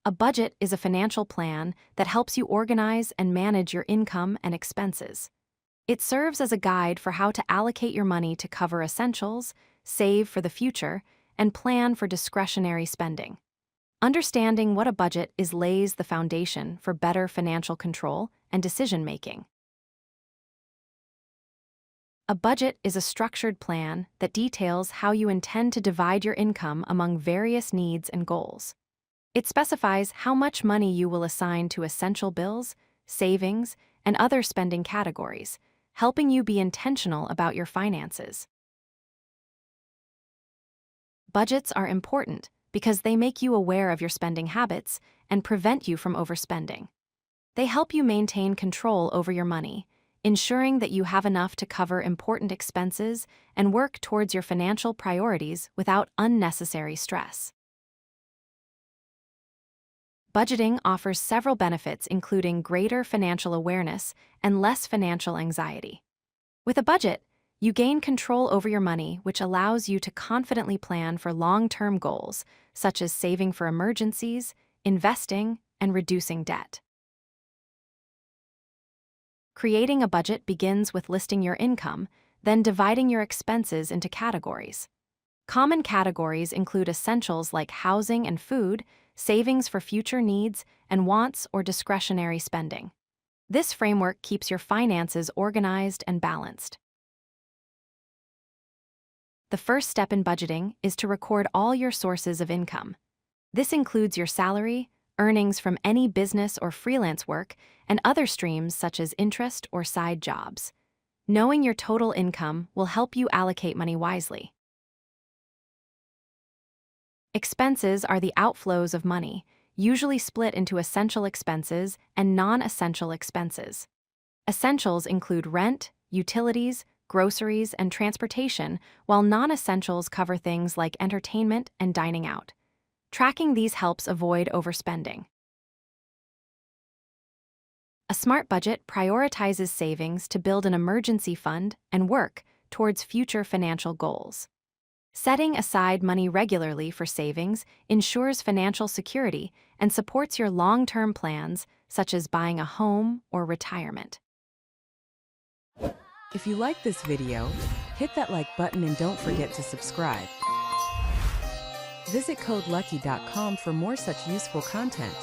A budget is a financial plan that helps you organize and manage your income and expenses. It serves as a guide for how to allocate your money to cover essentials, save for the future, and plan for discretionary spending. Understanding what a budget is lays the foundation for better financial control and decision-making. A budget is a structured plan that details how you intend to divide your income among various needs and goals. It specifies how much money you will assign to essential bills, savings, and other spending categories, helping you be intentional about your finances. Budgets are important because they make you aware of your spending habits and prevent you from overspending. They help you maintain control over your money, ensuring that you have enough to cover important expenses and work towards your financial priorities without unnecessary stress. Budgeting offers several benefits, including greater financial awareness and less financial anxiety. With a budget, you gain control over your money, which allows you to confidently plan for long-term goals, such as saving for emergencies, investing, and reducing debt. Creating a budget begins with listing your income, then dividing your expenses into categories. Common categories include essentials like housing and food, savings for future needs, and wants or discretionary spending. This framework keeps your finances organized and balanced. The first step in budgeting is to record all your sources of income. This includes your salary, earnings from any business or freelance work, and other streams such as interest or side jobs. Knowing your total income will help you allocate money wisely. Expenses are the outflows of money, usually split into essential expenses and non-essential expenses. Essentials include rent, utilities, groceries, and transportation, while non-essentials cover things like entertainment and dining out. Tracking these helps avoid overspending. A smart budget prioritizes savings to build an emergency fund and work towards future financial goals. Setting aside money regularly for savings ensures financial security and supports your long-term plans, such as buying a home or retirement. If you like this video, hit that like button and don't forget to subscribe. Visit CodeLucky.com for more such useful content.